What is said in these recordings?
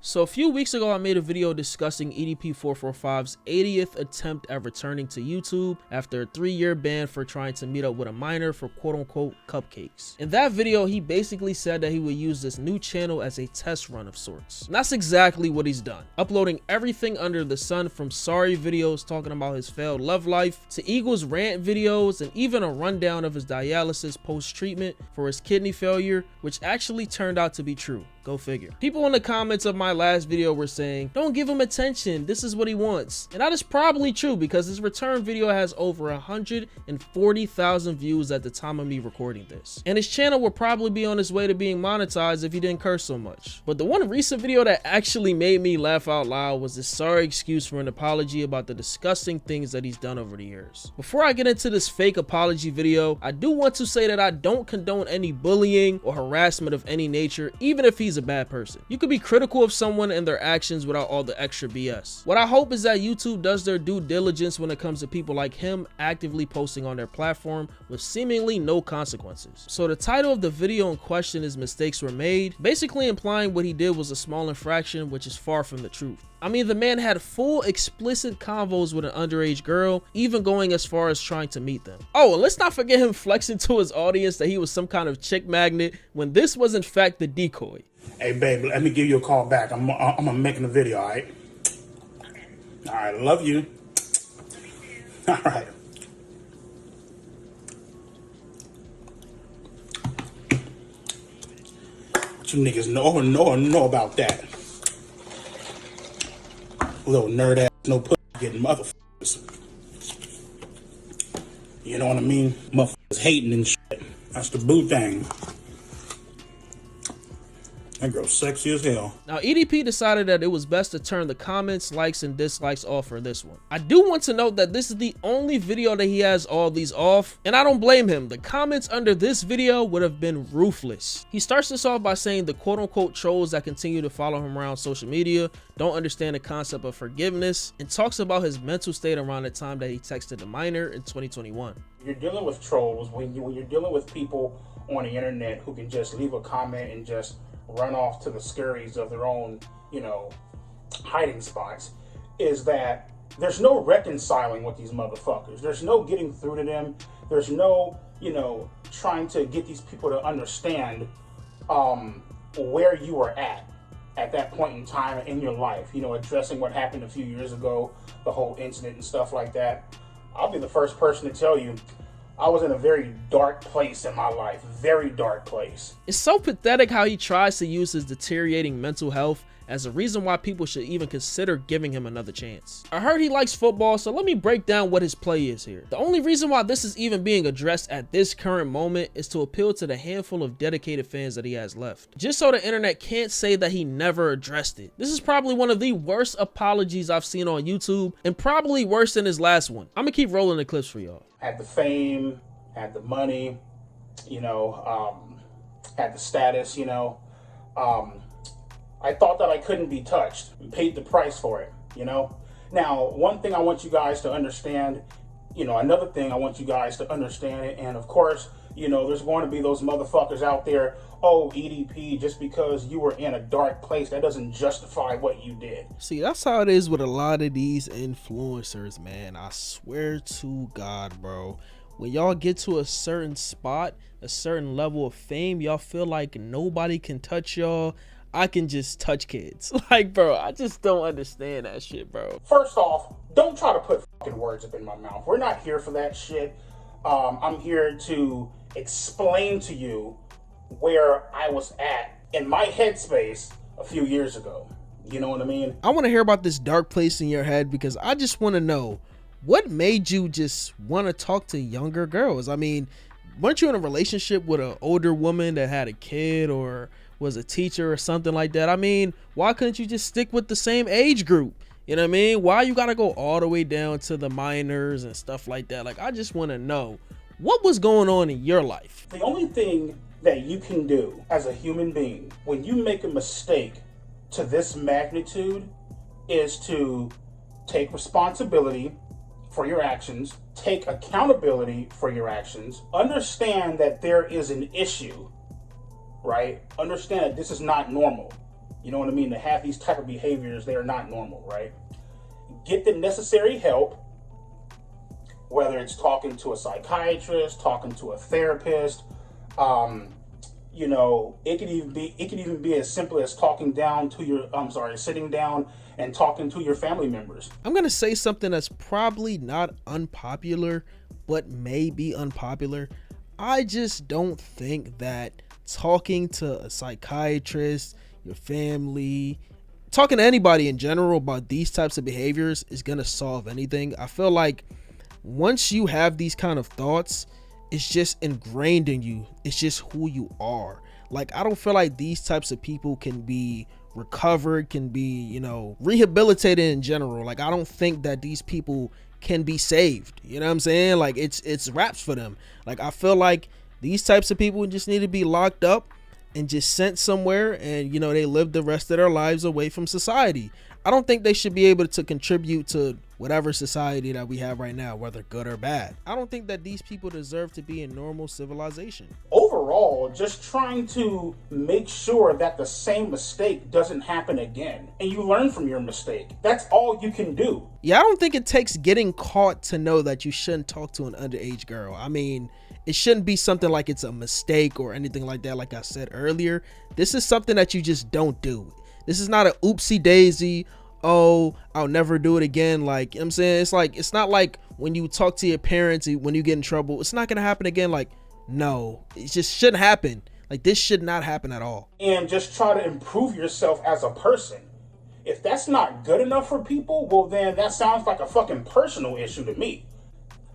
So a few weeks ago, I made a video discussing EDP445's 80th attempt at returning to YouTube after a 3-year ban for trying to meet up with a minor for quote-unquote cupcakes. In that video, he basically said that he would use this new channel as a test run of sorts. And that's exactly what he's done, uploading everything under the sun, from sorry videos talking about his failed love life to Eagles rant videos and even a rundown of his dialysis post-treatment for his kidney failure, which actually turned out to be true. Go figure. People in the comments of my last video were saying, don't give him attention, this is what he wants. And that is probably true, because his return video has over 140,000 views at the time of me recording this. And his channel will probably be on his way to being monetized if he didn't curse so much. But the one recent video that actually made me laugh out loud was this sorry excuse for an apology about the disgusting things that he's done over the years. Before I get into this fake apology video, I do want to say that I don't condone any bullying or harassment of any nature, even if he's a bad person. You could be critical of someone and their actions without all the extra BS. What I hope is that YouTube does their due diligence when it comes to people like him actively posting on their platform with seemingly no consequences. So the title of the video in question is "Mistakes Were Made," basically implying what he did was a small infraction, which is far from the truth. I mean, the man had full explicit convos with an underage girl, even going as far as trying to meet them. Oh, and let's not forget him flexing to his audience that he was some kind of chick magnet when this was in fact the decoy. Hey babe, let me give you a call back. I'm making a video, all right? All right, love you. All right. What you niggas know about that? Little nerd ass, no pussy getting motherfuckers. You know what I mean? Motherfuckers hating and shit. That's the boo thing. That girl's sexy as hell. Now, EDP decided that it was best to turn the comments, likes, and dislikes off for this one. I do want to note that this is the only video that he has all these off, and I don't blame him. The comments under this video would have been ruthless. He starts this off by saying the quote-unquote trolls that continue to follow him around social media don't understand the concept of forgiveness, and talks about his mental state around the time that he texted the minor in 2021. You're dealing with trolls when you're dealing with people on the internet who can just leave a comment and just run off to the scurries of their own, hiding spots, is that there's no reconciling with these motherfuckers. There's no getting through to them. There's no, trying to get these people to understand where you were at that point in time in your life, addressing what happened a few years ago, the whole incident and stuff like that. I'll be the first person to tell you, I was in a very dark place in my life, very dark place. It's so pathetic how he tries to use his deteriorating mental health as a reason why people should even consider giving him another chance. I heard he likes football, so let me break down what his play is here. The only reason why this is even being addressed at this current moment is to appeal to the handful of dedicated fans that he has left, just so the internet can't say that he never addressed it. This is probably one of the worst apologies I've seen on YouTube, and probably worse than his last one. I'm gonna keep rolling the clips for y'all. Had the fame, had the money, had the status, I thought that I couldn't be touched and paid the price for it, Now, one thing I want you guys to understand, another thing I want you guys to understand, and of course, there's going to be those motherfuckers out there, oh, EDP, just because you were in a dark place, that doesn't justify what you did. See, that's how it is with a lot of these influencers, man. I swear to God, bro. When y'all get to a certain spot, a certain level of fame, y'all feel like nobody can touch y'all. I can just touch kids. Like, bro, I just don't understand that shit, bro. First off, don't try to put fucking words up in my mouth. We're not here for that shit. I'm here to explain to you where I was at in my headspace a few years ago. You know what I mean? I want to hear about this dark place in your head, because I just want to know, what made you just want to talk to younger girls? I mean, weren't you in a relationship with an older woman that had a kid or was a teacher or something like that? I mean, why couldn't you just stick with the same age group? You know what I mean? Why you gotta go all the way down to the minors and stuff like that? Like, I just want to know what was going on in your life. The only thing that you can do as a human being when you make a mistake to this magnitude is to take responsibility for your actions, take accountability for your actions, understand that there is an issue, right? Understand that this is not normal. you know what I mean, to have these type of behaviors, they're not normal, right? Get the necessary help, whether it's talking to a psychiatrist, talking to a therapist. You know, it could even be as simple as sitting down and talking to your family members. I'm gonna say something that's probably not unpopular, but may be unpopular. I just don't think that talking to a psychiatrist, your family, talking to anybody in general about these types of behaviors is gonna solve anything. I feel like once you have these kind of thoughts, it's just ingrained in you. It's just who you are. Like, I don't feel like these types of people can be recovered, can be, you know, rehabilitated in general. Like, I don't think that these people can be saved. You know what I'm saying? Like, it's wraps for them. Like, I feel like these types of people just need to be locked up and just sent somewhere, and, you know, they live the rest of their lives away from society. I don't think they should be able to contribute to whatever society that we have right now, whether good or bad. I don't think that these people deserve to be in normal civilization. Overall, just trying to make sure that the same mistake doesn't happen again, and you learn from your mistake. That's all you can do. Yeah, I don't think it takes getting caught to know that you shouldn't talk to an underage girl. I mean, it shouldn't be something like it's a mistake or anything like that. Like I said earlier, this is something that you just don't do. This is not a oopsie daisy, oh, I'll never do it again. Like, you know what I'm saying? It's like, it's not like when you talk to your parents, when you get in trouble, it's not going to happen again. Like, no, it just shouldn't happen. Like, this should not happen at all. And just try to improve yourself as a person. If that's not good enough for people, well, then that sounds like a fucking personal issue to me.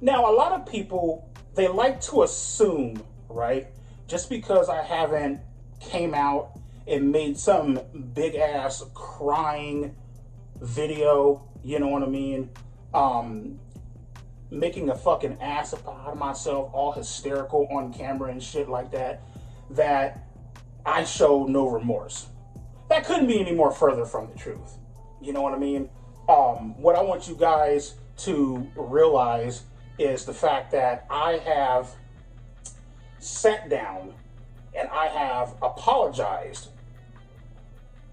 Now, a lot of people, they like to assume, right, just because I haven't came out and made some big ass crying video, you know what I mean, making a fucking ass out of myself, all hysterical on camera and shit like that, that I show no remorse. That couldn't be any more further from the truth. You know what I mean? What I want you guys to realize is the fact that I have sat down and I have apologized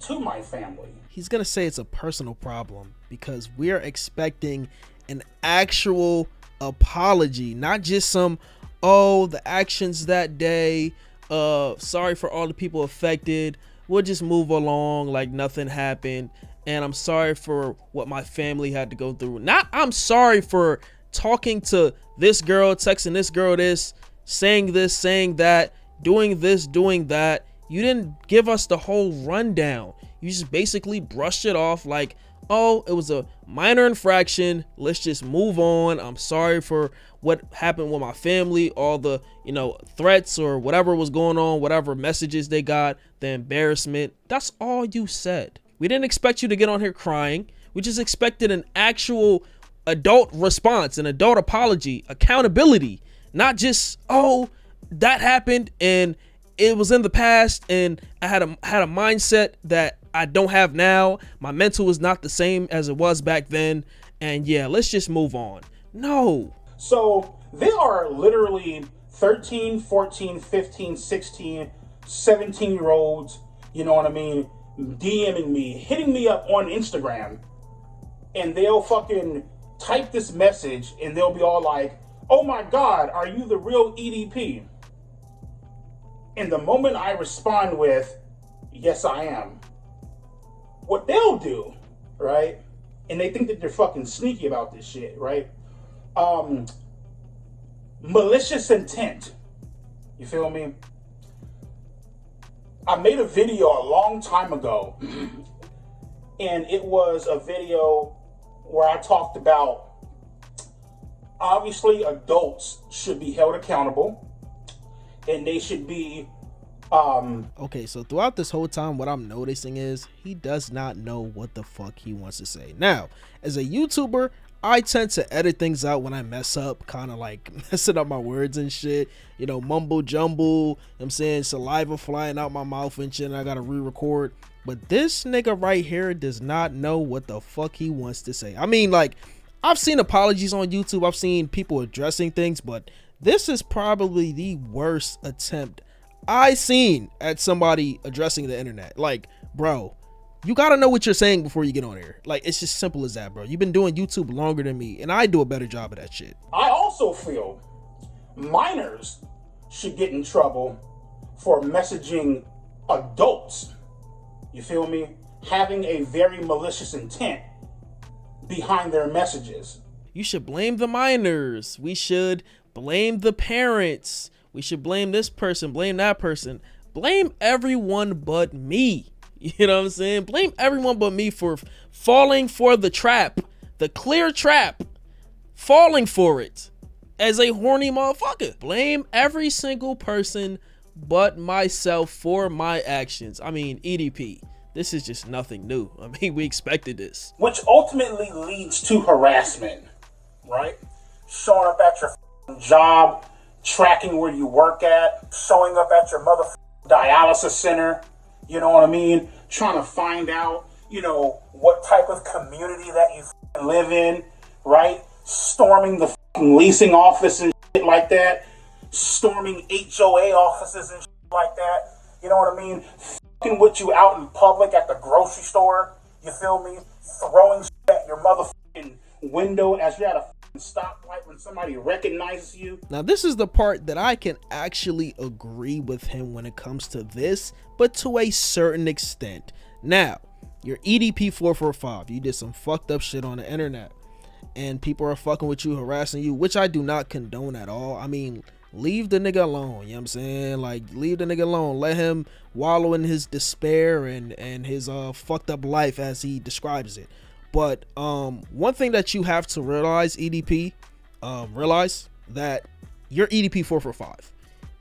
to my family. He's gonna say it's a personal problem because we are expecting an actual apology, not just some, oh, the actions that day, sorry for all the people affected, we'll just move along like nothing happened, and I'm sorry for what my family had to go through. Not I'm sorry for talking to this girl, texting this girl this, saying this, saying that, doing this, doing that. You didn't give us the whole rundown. You just basically brushed it off like, oh, it was a minor infraction, let's just move on. I'm sorry for what happened with my family, all the, you know, threats or whatever was going on, whatever messages they got, the embarrassment. That's all you said. We didn't expect you to get on here crying. We just expected an actual adult response, an adult apology, accountability, not just, oh, that happened and it was in the past and I had a mindset that I don't have now. My mental is not the same as it was back then. And yeah, let's just move on. No. So there are literally 13, 14, 15, 16, 17-year-olds, you know what I mean, DMing me, hitting me up on Instagram, and they'll fucking type this message and they'll be all like, oh my God, are you the real EDP? And the moment I respond with, yes, I am, what they'll do, right? And they think that they're fucking sneaky about this shit, right? Malicious intent. You feel me? I made a video a long time ago, and it was a video where I talked about, obviously, adults should be held accountable, and they should be okay, so throughout this whole time, what I'm noticing is he does not know what the fuck he wants to say. Now, as a YouTuber, I tend to edit things out when I mess up, kind of like messing up my words and shit, you know, mumble jumble, I'm saying, saliva flying out my mouth and shit, and I gotta re-record. But this nigga right here does not know what the fuck he wants to say. I mean, like, I've seen apologies on YouTube, I've seen people addressing things, but this is probably the worst attempt I seen at somebody addressing the internet. Like, bro, You gotta know what you're saying before you get on here. Like, it's just simple as that, bro. You've been doing YouTube longer than me, and I do a better job of that shit. I also feel minors should get in trouble for messaging adults. You feel me? Having a very malicious intent behind their messages. You should blame the minors. We should blame the parents. We should blame this person, blame that person. Blame everyone but me. You know what I'm saying? Blame everyone but me for falling for the trap, the clear trap, falling for it as a horny motherfucker. Blame every single person but myself for my actions. I mean, EDP, this is just nothing new. I mean, we expected this. Which ultimately leads to harassment, right? Showing up at your job, tracking where you work at, showing up at your dialysis center, you know what I mean? Trying to find out, you know, what type of community that you live in, right? Storming the leasing office and shit like that. Storming HOA offices and shit like that. You know what I mean? Fucking with you out in public at the grocery store. You feel me? Throwing shit at your motherfucking window as you're at a stoplight when somebody recognizes you. Now, this is the part that I can actually agree with him when it comes to this, but to a certain extent. Now, you're EDP445. You did some fucked up shit on the internet, and people are fucking with you, harassing you, which I do not condone at all. I mean, leave the nigga alone. You know what I'm saying? Like, leave the nigga alone. Let him wallow in his despair and his fucked up life as he describes it. But one thing that you have to realize, EDP, realize that you're EDP445.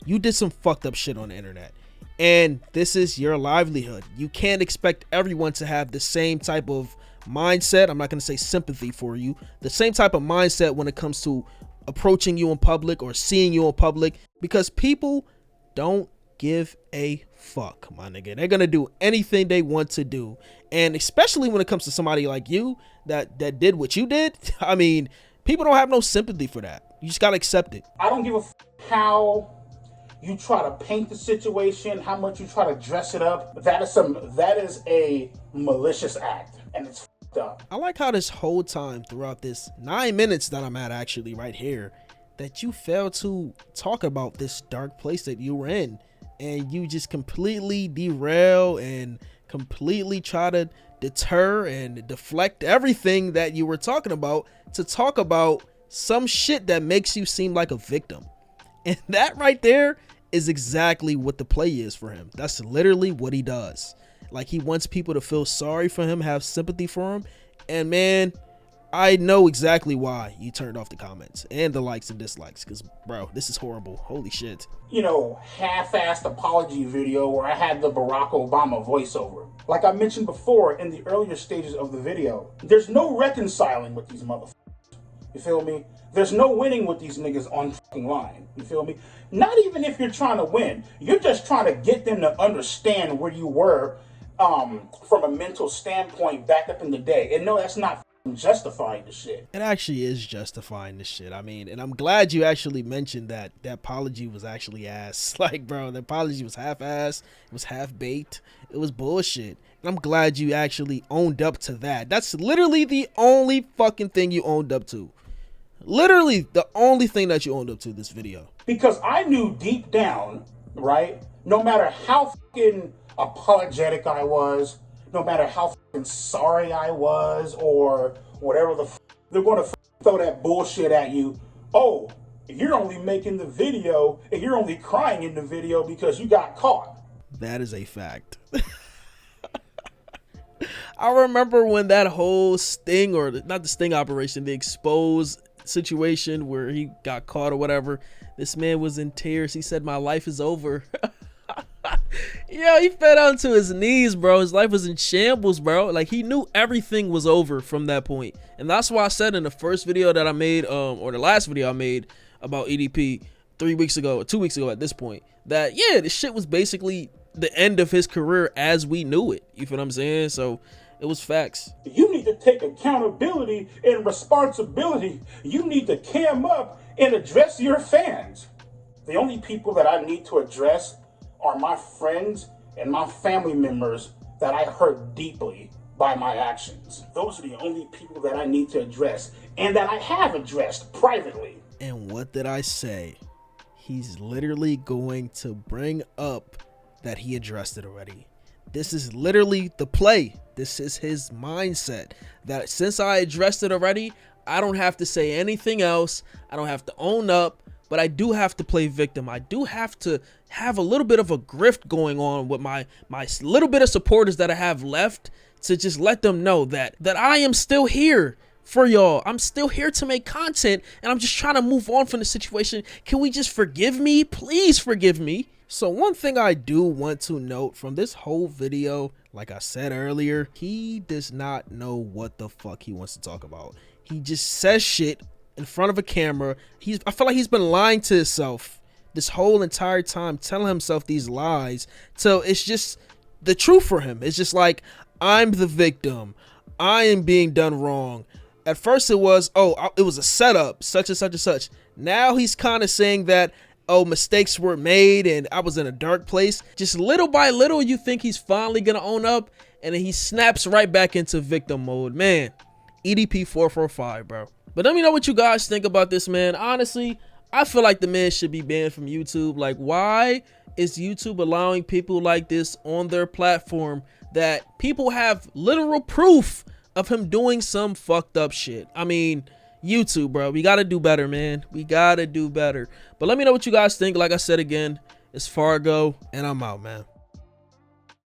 You did some fucked up shit on the internet, and this is your livelihood. You can't expect everyone to have the same type of mindset. I'm not going to say sympathy for you. The same type of mindset when it comes to approaching you in public or seeing you in public, because people don't give a fuck, my nigga. They're gonna do anything they want to do, and especially when it comes to somebody like you that did what you did. I mean, people don't have no sympathy for that. You just gotta accept it. I don't give a how you try to paint the situation, how much you try to dress it up. That is a malicious act, and it's fucked up. I like how this whole time throughout this 9 minutes that I'm at, actually right here, that you failed to talk about this dark place that you were in. And you just completely derail and completely try to deter and deflect everything that you were talking about to talk about some shit that makes you seem like a victim. And that right there is exactly what the play is for him. That's literally what he does. Like, he wants people to feel sorry for him, have sympathy for him. And man, I know exactly why you turned off the comments and the likes and dislikes, because bro, this is horrible. Holy shit. You know, half-assed apology video where I had the Barack Obama voiceover. Like I mentioned before in the earlier stages of the video, there's no reconciling with these motherfuckers. You feel me? There's no winning with these niggas on fucking line. You feel me? Not even if you're trying to win. You're just trying to get them to understand where you were from a mental standpoint back up in the day. And no, that's not justifying the shit. It actually is justifying the shit. I mean, and I'm glad you actually mentioned that that apology was actually ass. Like, bro, the apology was half-ass. It was half-baked. It was bullshit. And I'm glad you actually owned up to that. That's literally the only fucking thing you owned up to. Literally the only thing that you owned up to this video. Because I knew deep down, right, no matter how fucking apologetic I was, no matter how fucking sorry I was, or whatever they're going to throw that bullshit at you. Oh, you're only making the video, and you're only crying in the video because you got caught. That is a fact. I remember when that whole sting, or not the sting operation, the expose situation where he got caught or whatever, this man was in tears. He said, "My life is over." Yo, he fell down to his knees, bro. His life was in shambles, bro. Like, he knew everything was over from that point. And that's why I said in the first video that I made, or the last video I made about EDP 3 weeks ago, or 2 weeks ago at this point, that yeah, this shit was basically the end of his career as we knew it. You feel what I'm saying? So it was facts. You need to take accountability and responsibility. You need to cam up and address your fans. The only people that I need to address are my friends and my family members that I hurt deeply by my actions. Those are the only people that I need to address and that I have addressed privately. And what did I say? He's literally going to bring up that he addressed it already. This is literally the play. This is his mindset, that since I addressed it already, I don't have to say anything else. I don't have to own up, but I do have to play victim. I do have to have a little bit of a grift going on with my little bit of supporters that I have left, to just let them know that I am still here for y'all. I'm still here to make content, and I'm just trying to move on from the situation. Can we just forgive me? Please forgive me. So one thing I do want to note from this whole video, like I said earlier, he does not know what the fuck he wants to talk about. He just says shit in front of a camera. I feel like he's been lying to himself this whole entire time, telling himself these lies. So it's just the truth for him. It's just like, I'm the victim. I am being done wrong. At first it was, oh, it was a setup, such and such and such. Now he's kind of saying that, oh, mistakes were made and I was in a dark place. Just little by little, you think he's finally gonna own up, and then he snaps right back into victim mode. Man, EDP445, bro. But let me know what you guys think about this, man. Honestly, I feel like the man should be banned from YouTube. Like, why is YouTube allowing people like this on their platform, that people have literal proof of him doing some fucked up shit? I mean, YouTube, bro, we gotta do better, man. We gotta do better. But let me know what you guys think. Like I said again, it's Fargo, and I'm out, man.